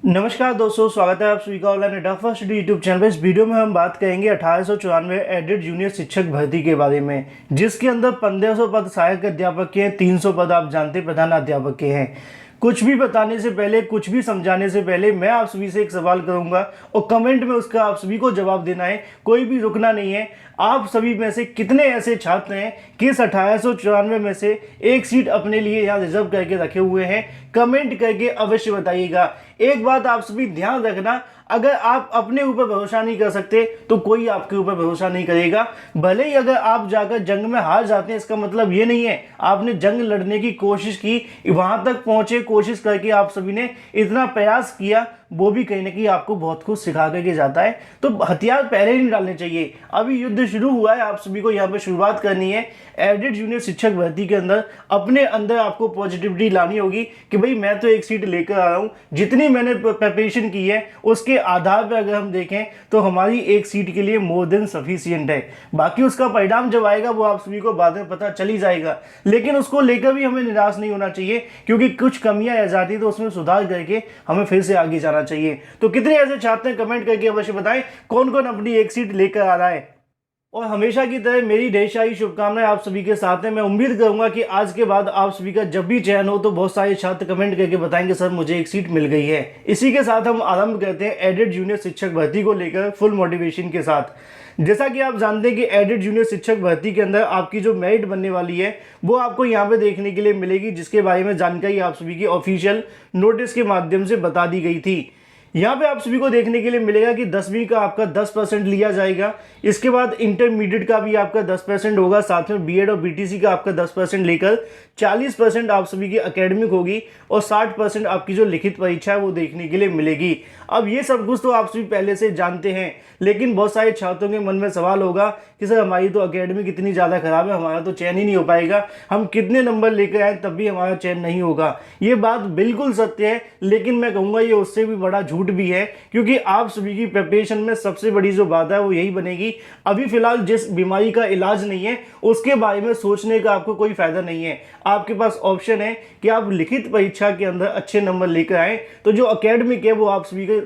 नमस्कार दोस्तों, स्वागत है आप सभी का ऑनलाइन अड्डा फर्स्ट यूट्यूब चैनल पर। इस वीडियो में हम बात करेंगे 1894 एडेड जूनियर शिक्षक भर्ती के बारे में, जिसके अंदर 1500 पद सहायक अध्यापक के हैं, 300 पद आप जानते प्रधान अध्यापक के हैं। कुछ भी बताने से पहले, कुछ भी समझाने से पहले मैं आप सभी से एक सवाल करूंगा और कमेंट में उसका आप सभी को जवाब देना है, कोई भी रुकना नहीं है। आप सभी में से कितने ऐसे छात्र हैं कि इस 1894 में से एक सीट अपने लिए यहाँ रिजर्व करके रखे हुए हैं? कमेंट करके अवश्य बताइएगा। एक बात आप सभी ध्यान रखना, अगर आप अपने ऊपर भरोसा नहीं कर सकते तो कोई आपके ऊपर भरोसा नहीं करेगा। भले ही अगर आप जाकर जंग में हार जाते हैं, इसका मतलब ये नहीं है आपने जंग लड़ने की कोशिश की, वहां तक पहुंचे, कोशिश करके आप सभी ने इतना प्रयास किया, वो भी कहीं ना कहीं आपको बहुत कुछ सिखा करके जाता है। तो हथियार पहले नहीं डालने चाहिए। अभी युद्ध शुरू हुआ है, आप सभी को यहाँ पे शुरुआत करनी है। एडेड जूनियर शिक्षक भर्ती के अंदर अपने अंदर आपको पॉजिटिविटी लानी होगी कि भाई मैं तो एक सीट लेकर आ रहा हूँ। जितनी मैंने प्रिपरेशन की है उसके आधार पर अगर हम देखें तो हमारी एक सीट के लिए मोर देन सफिशिएंट है। बाकी उसका परिणाम जब आएगा वो आप सभी को बाद में पता चल ही जाएगा, लेकिन उसको लेकर भी हमें निराश नहीं होना चाहिए, क्योंकि कुछ कमियां आ जाती तो उसमें सुधार करके हमें फिर से आगे जाना चाहिए। तो कितने ऐसे छात्र हैं, कमेंट करके अवश्य बताएं कौन कौन अपनी एक सीट लेकर आ रहा है। और हमेशा की तरह मेरी ढेर सारी शुभकामनाएं आप सभी के साथ हैं। मैं उम्मीद करूंगा कि आज के बाद आप सभी का जब भी चयन हो तो बहुत सारे छात्र कमेंट करके बताएंगे सर मुझे एक सीट मिल गई है। इसी के साथ हम आरंभ करते हैं एडेड जूनियर शिक्षक भर्ती को लेकर फुल मोटिवेशन के साथ। जैसा कि आप जानते हैं कि एडेड जूनियर शिक्षक भर्ती के अंदर आपकी जो मेरिट बनने वाली है वो आपको यहाँ पे देखने के लिए मिलेगी, जिसके बारे में जानकारी आप सभी की ऑफिशियल नोटिस के माध्यम से बता दी गई थी। यहाँ पे आप सभी को देखने के लिए मिलेगा कि 10वीं का आपका 10% लिया जाएगा। इसके बाद इंटरमीडिएट का भी आपका 10% होगा, साथ में बीएड और बीटीसी का आपका 10% लेकर 40% आप सभी की एकेडमिक होगी और 60% आपकी जो लिखित परीक्षा है वो देखने के लिए मिलेगी। अब ये सब कुछ तो आप सभी पहले से जानते हैं, लेकिन बहुत सारे छात्रों के मन में सवाल होगा कि सर हमारी तो एकेडमिक इतनी ज़्यादा खराब है, हमारा तो चयन ही नहीं हो पाएगा, हम कितने नंबर लेकर आए तब भी हमारा चयन नहीं होगा। ये बात बिल्कुल सत्य है, लेकिन मैं कहूँगा ये उससे भी बड़ा झूठ भी है, क्योंकि आप सभी की प्रिपरेशन में सबसे बड़ी जो बात है वो यही बनेगी। अभी फिलहाल जिस बीमारी का इलाज नहीं है उसके बारे में सोचने का आपको कोई फायदा नहीं है। आपके पास ऑप्शन है कि आप लिखित परीक्षा के अंदर अच्छे नंबर लेकर आए तो जो एकेडमिक है वो आप सभी के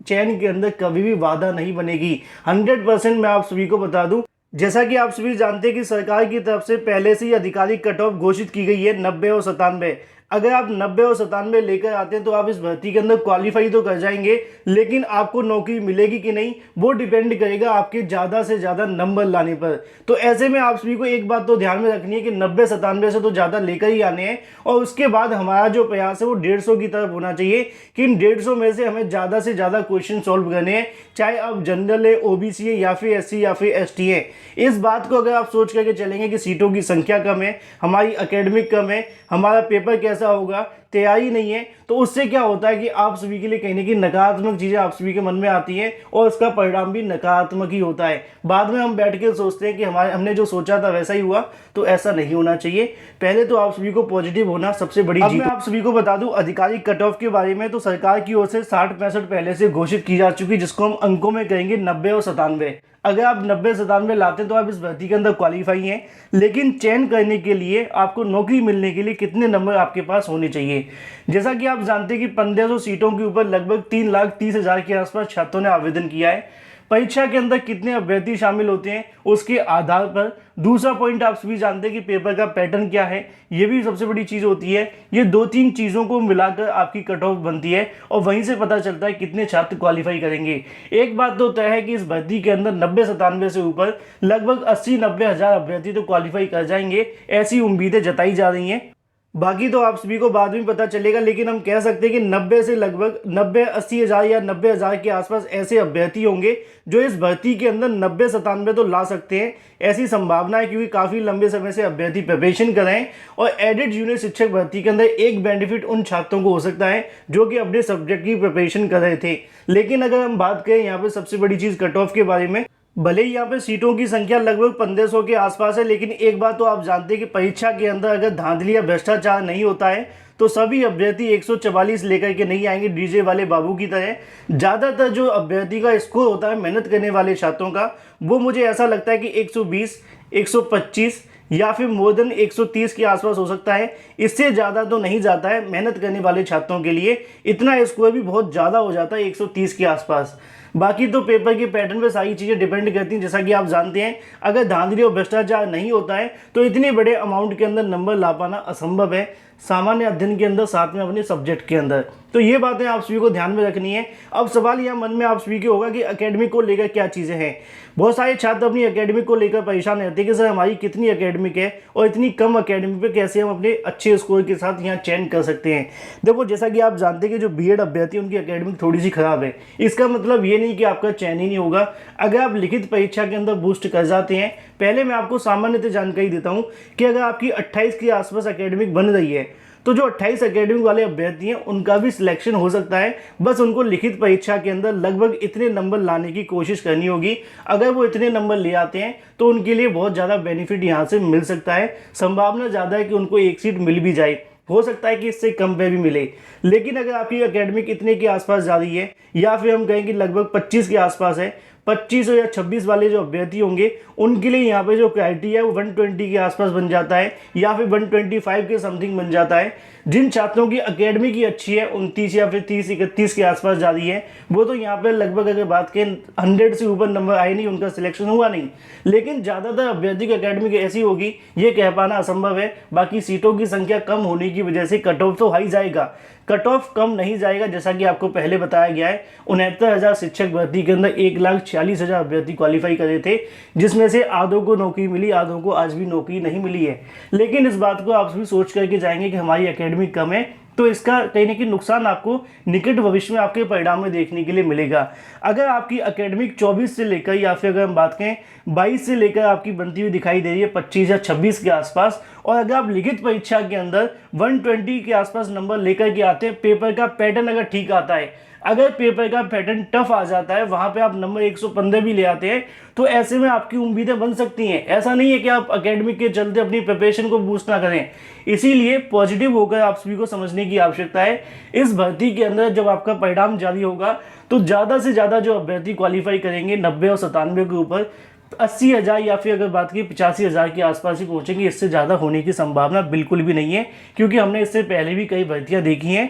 चयन के अंदर कभी भी बाधा नहीं बनेगी। 100% मैं आप सभी को बता दूं, जैसा कि आप सभी जानते हैं कि सरकार की तरफ से पहले से ही आधिकारिक कट ऑफ घोषित की गई है 90 और 97। अगर आप 90 और 97 लेकर आते हैं तो आप इस भर्ती के अंदर क्वालिफाई तो कर जाएंगे, लेकिन आपको नौकरी मिलेगी कि नहीं वो डिपेंड करेगा आपके ज़्यादा से ज़्यादा नंबर लाने पर। तो ऐसे में आप सभी को एक बात तो ध्यान में रखनी है कि 90-97 से तो ज़्यादा लेकर ही आने हैं, और उसके बाद हमारा जो प्रयास है वो 150 की तरफ होना चाहिए कि इन 150 में से हमें ज़्यादा से ज़्यादा क्वेश्चन सॉल्व करने हैं, चाहे आप जनरल है, ओबीसी है, या फिर एससी या फिर एसटी है। इस बात को अगर आप सोच करके चलेंगे कि सीटों की संख्या कम है, हमारी एकेडमिक कम है, हमारा पेपर कैसा होगा, तैयारी नहीं है, तो उससे क्या होता है कि आप सभी के लिए कहीं ना कहीं नकारात्मक चीज़ें आप सभी के मन में आती हैं और उसका परिणाम भी नकारात्मक ही होता है। बाद में हम बैठ के सोचते हैं कि हमने जो सोचा था वैसा ही हुआ, तो ऐसा नहीं होना चाहिए। पहले तो आप सभी को पॉजिटिव होना सबसे बड़ी चीज। मैं आप सभी को बता दूं आधिकारिक कट ऑफ के बारे में, तो सरकार की ओर से 60-65 पहले से घोषित की जा चुकी, जिसको हम अंकों में कहेंगे 90 और 97। अगर आप 90-97 लाते हैं तो आप इस भर्ती के अंदर क्वालिफाई हैं, लेकिन चयन करने के लिए आपको नौकरी मिलने के लिए कितने नंबर आपके पास होने चाहिए। जैसा कि आप जानते हैं कि 1500 सीटों के ऊपर लगभग 3,30,000 के आसपास छात्रों ने आवेदन किया है। परीक्षा के अंदर कितने अभ्यर्थी शामिल होते हैं उसके आधार पर। दूसरा पॉइंट आप सभी जानते हैं कि पेपर का पैटर्न क्या है, ये भी सबसे बड़ी चीज़ होती है। ये 2-3 चीज़ों को मिलाकर आपकी कट ऑफ बनती है और वहीं से पता चलता है कितने छात्र क्वालिफाई करेंगे। एक बात तो तय है कि इस भर्ती के अंदर 90-97 से ऊपर लगभग 80-90 हज़ार अभ्यर्थी तो क्वालिफाई कर जाएंगे, ऐसी उम्मीदें जताई जा रही हैं। बाकी तो आप सभी को बाद में पता चलेगा, लेकिन हम कह सकते हैं कि 90 से लगभग 90-80 हज़ार या 90 हज़ार के आसपास ऐसे अभ्यर्थी होंगे जो इस भर्ती के अंदर 90-97 तो ला सकते हैं। ऐसी संभावना है, क्योंकि काफ़ी लंबे समय से अभ्यर्थी प्रिपरेशन कर रहे हैं। और एडेड जूनियर शिक्षक भर्ती के अंदर एक बेनिफिट उन छात्रों को हो सकता है जो कि अपने सब्जेक्ट की प्रिपरेशन कर रहे थे। लेकिन अगर हम बात करें यहाँ पर सबसे बड़ी चीज़ कट ऑफ के बारे में, भले ही यहाँ पे सीटों की संख्या लगभग 1500 के आसपास है, लेकिन एक बात तो आप जानते हैं कि परीक्षा के अंदर अगर धांधली या भ्रष्टाचार नहीं होता है तो सभी अभ्यर्थी 144 लेकर के नहीं आएंगे डीजे वाले बाबू की तरह। ज़्यादातर जो अभ्यर्थी का स्कोर होता है मेहनत करने वाले छात्रों का, वो मुझे ऐसा लगता है कि 120, 125 या फिर मोर देन 130 के आसपास हो सकता है। इससे ज़्यादा तो नहीं जाता है मेहनत करने वाले छात्रों के लिए, इतना स्कोर भी बहुत ज़्यादा हो जाता है 130 के आसपास। बाकी तो पेपर के पैटर्न पे सारी चीज़ें डिपेंड करती हैं। जैसा कि आप जानते हैं, अगर धांधली और भ्रष्टाचार नहीं होता है तो इतने बड़े अमाउंट के अंदर नंबर ला पाना असंभव है, सामान्य अध्ययन के अंदर, साथ में अपने सब्जेक्ट के अंदर। तो ये बातें आप सभी को ध्यान में रखनी है। अब सवाल यह मन में आप सभी के होगा कि एकेडमिक को लेकर क्या चीज़ें हैं। बहुत सारे छात्र अपनी एकेडमिक को लेकर परेशान रहते हैं कि सर हमारी कितनी एकेडमिक है और इतनी कम एकेडमिक पे कैसे हम अपने अच्छे स्कोर के साथ यहाँ चयन कर सकते हैं। देखो, जैसा कि आप जानते हैं कि जो बीएड अभ्यर्थी उनकी एकेडमिक थोड़ी सी खराब है। इसका मतलब ये नहीं कि आपका चयन ही नहीं होगा। अगर आप लिखित परीक्षा के अंदर बूस्ट कर जाते हैं, पहले मैं आपको सामान्यतः जानकारी देता हूँ कि अगर आपकी 28 के आसपास एकेडमिक बन रही है तो जो 28 एकेडमिक वाले अभ्यर्थी हैं उनका भी सिलेक्शन हो सकता है। बस उनको लिखित परीक्षा के अंदर लगभग इतने नंबर लाने की कोशिश करनी होगी। अगर वो इतने नंबर ले आते हैं तो उनके लिए बहुत ज़्यादा बेनिफिट यहाँ से मिल सकता है। संभावना ज़्यादा है कि उनको एक सीट मिल भी जाए, हो सकता है कि इससे कम पे भी मिले। लेकिन अगर आपकी एकेडमिक इतने के आसपास जा रही है, या फिर हम कहें कि लगभग 25 के आसपास है, 25 या 26 वाले जो अभ्यर्थी होंगे उनके लिए यहाँ पे जो क्राइटेरिया है वो 120 के आसपास बन जाता है, या फिर 125 के समथिंग बन जाता है। जिन छात्रों की एकेडमिक ही अच्छी है, 29 या फिर 30-31 के आसपास जा रही है, वो तो यहाँ पे लगभग अगर बात करें 100 से ऊपर नंबर आए नहीं, उनका सिलेक्शन हुआ नहीं। लेकिन ज़्यादातर अभ्यर्थी की एकेडमिक ऐसी होगी, ये कह पाना असंभव है। बाकी सीटों की संख्या कम होने की वजह से कट ऑफ तो हाई जाएगा, कट ऑफ कम नहीं जाएगा। जैसा कि आपको पहले बताया गया है, 69,000 शिक्षक भर्ती के अंदर 1,46,000 अभ्यर्थी क्वालिफाई करे थे, जिसमें से आधों को नौकरी मिली, आधों को आज भी नौकरी नहीं मिली है। लेकिन इस बात को आप भी सोच करके जाएंगे कि हमारी एकेडमिक कम है, तो इसका कहीं ना कहीं नुकसान आपको निकट भविष्य में आपके परिणाम में देखने के लिए मिलेगा। अगर आपकी एकेडमिक 24 से लेकर, या फिर अगर हम बात करें 22 से लेकर आपकी बनती हुई दिखाई दे रही है 25 या 26 के आसपास, और अगर आप लिखित परीक्षा के अंदर 120 के आसपास नंबर लेकर के आते हैं, पेपर का पैटर्न अगर ठीक आता है, अगर पेपर का पैटर्न टफ आ जाता है, वहां पे आप नंबर 115 भी ले आते हैं, तो ऐसे में आपकी उम्मीदें बन सकती हैं। ऐसा नहीं है कि आप एकेडमिक के चलते अपनी प्रिपरेशन को बूस्ट ना करें। इसीलिए पॉजिटिव होकर आप सभी को समझने की आवश्यकता है। इस भर्ती के अंदर जब आपका परिणाम जारी होगा तो ज़्यादा से ज़्यादा जो अभ्यर्थी क्वालिफाई करेंगे 90 और 97 के ऊपर, 80,000 या फिर अगर बात की 85,000 के आसपास ही पहुंचेंगे। इससे ज़्यादा होने की संभावना बिल्कुल भी नहीं है, क्योंकि हमने इससे पहले भी कई भर्तियाँ देखी हैं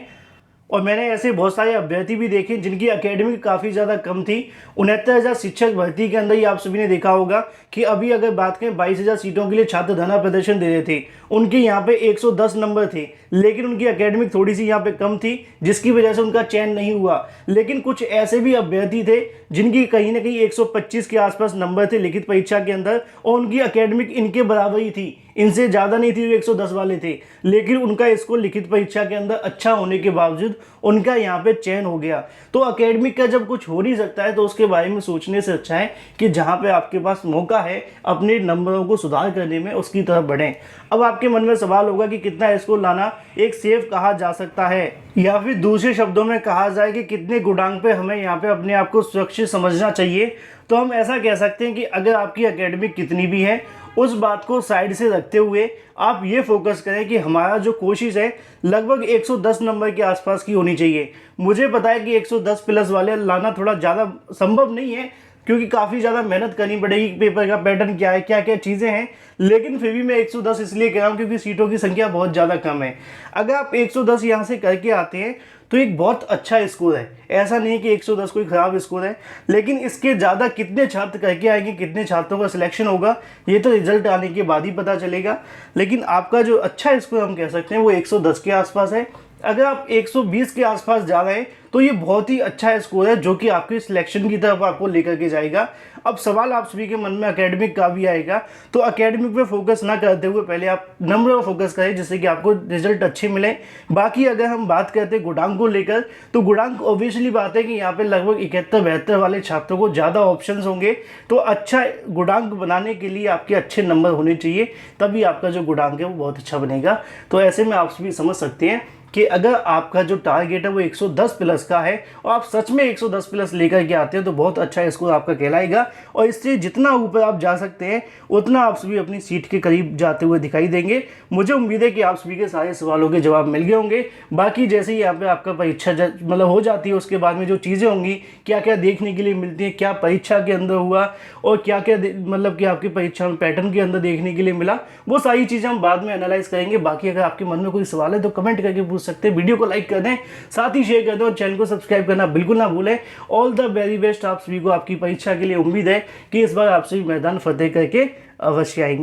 और मैंने ऐसे बहुत सारे अभ्यर्थी भी देखे जिनकी एकेडमिक काफ़ी ज़्यादा कम थी। 69,000 शिक्षक भर्ती के अंदर ही आप सभी ने देखा होगा कि अभी अगर बात करें 22,000 सीटों के लिए छात्र धरना प्रदर्शन दे रहे थे, उनके यहाँ पे 110 नंबर थे, लेकिन उनकी एकेडमिक थोड़ी सी यहाँ पे कम थी, जिसकी वजह से उनका चयन नहीं हुआ। लेकिन कुछ ऐसे भी अभ्यर्थी थे जिनकी कहीं ना कहीं 125 के आसपास नंबर थे लिखित परीक्षा के अंदर, और उनकी एकेडमिक इनके बराबर ही थी, इनसे ज़्यादा नहीं थी, 110 वाले थे, लेकिन उनका स्कोर लिखित परीक्षा के अंदर अच्छा होने के बावजूद उनका यहाँ पे चयन हो गया। तो एकेडमिक का जब कुछ हो नहीं सकता है तो उसके बारे में सोचने से अच्छा है कि जहाँ पे आपके पास मौका है अपने नंबरों को सुधार करने में, उसकी तरफ बढ़ें। अब आपके मन में सवाल होगा कि कितना स्कोर लाना एक सेफ कहा जा सकता है, या फिर दूसरे शब्दों में कहा जाए कि कितने गुणांक पे हमें यहाँ पे अपने आप को सुरक्षित समझना चाहिए। तो हम ऐसा कह सकते हैं कि अगर आपकी एकेडमिक कितनी भी है, उस बात को साइड से रखते हुए आप ये फोकस करें कि हमारा जो कोशिश है लगभग 110 नंबर के आसपास की होनी चाहिए। मुझे पता है कि 110 प्लस वाले लाना थोड़ा ज़्यादा संभव नहीं है, क्योंकि काफ़ी ज़्यादा मेहनत करनी पड़ेगी, पेपर का पैटर्न क्या है, क्या क्या चीज़ें हैं, लेकिन फिर भी मैं 110 इसलिए कह रहा हूँ क्योंकि सीटों की संख्या बहुत ज़्यादा कम है। अगर आप 110 यहाँ से करके आते हैं तो एक बहुत अच्छा स्कोर है। ऐसा नहीं है कि 110 कोई ख़राब स्कोर है, लेकिन इसके ज़्यादा कितने छात्र करके आएंगे, कितने छात्रों का सिलेक्शन होगा, ये तो रिजल्ट आने के बाद ही पता चलेगा। लेकिन आपका जो अच्छा स्कोर हम कह सकते हैं वो 110 के आसपास है। अगर आप 120 के आसपास जा रहे हैं तो ये बहुत ही अच्छा स्कोर है, जो कि आपके सिलेक्शन की तरफ आपको लेकर के जाएगा। अब सवाल आप सभी के मन में एकेडमिक का भी आएगा, तो एकेडमिक पे फोकस ना करते हुए पहले आप नंबर पर फोकस करें, जिससे कि आपको रिजल्ट अच्छे मिले। बाकी अगर हम बात करते हैं गुणांक को लेकर, तो गुणांक ऑब्वियसली बात है कि यहाँ पे लगभग 71-72 वाले छात्रों को ज़्यादा ऑप्शंस होंगे। तो अच्छा गुणांक बनाने के लिए आपके अच्छे नंबर होने चाहिए, तभी आपका जो गुणांक है वो बहुत अच्छा बनेगा। तो ऐसे में आप सभी समझ सकते हैं कि अगर आपका जो टारगेट है वो 110 प्लस का है और आप सच में 110 प्लस लेकर के आते हैं तो बहुत अच्छा स्कोर आपका कहलाएगा और इससे जितना ऊपर आप जा सकते हैं उतना आप सभी अपनी सीट के करीब जाते हुए दिखाई देंगे। मुझे उम्मीद है कि आप सभी के सारे सवालों के जवाब मिल गए होंगे। बाकी जैसे ही यहाँ पे आपका परीक्षा मतलब हो जाती है उसके बाद में जो चीज़ें होंगी, क्या क्या देखने के लिए मिलती हैं, क्या परीक्षा के अंदर हुआ और क्या क्या मतलब कि आपकी परीक्षा में पैटर्न के अंदर देखने के लिए मिला, वो सारी चीज़ें हम बाद में एनालाइज करेंगे। बाकी अगर आपके मन में कोई सवाल है तो कमेंट करके पूछ सकते हैं। वीडियो को लाइक कर दें, साथ ही शेयर कर दें और चैनल को सब्सक्राइब करना बिल्कुल ना भूलें। ऑल द वेरी बेस्ट आप सभी को आपकी परीक्षा के लिए। उम्मीद है कि इस बार आप सभी मैदान फतेह करके अवश्य आएंगे।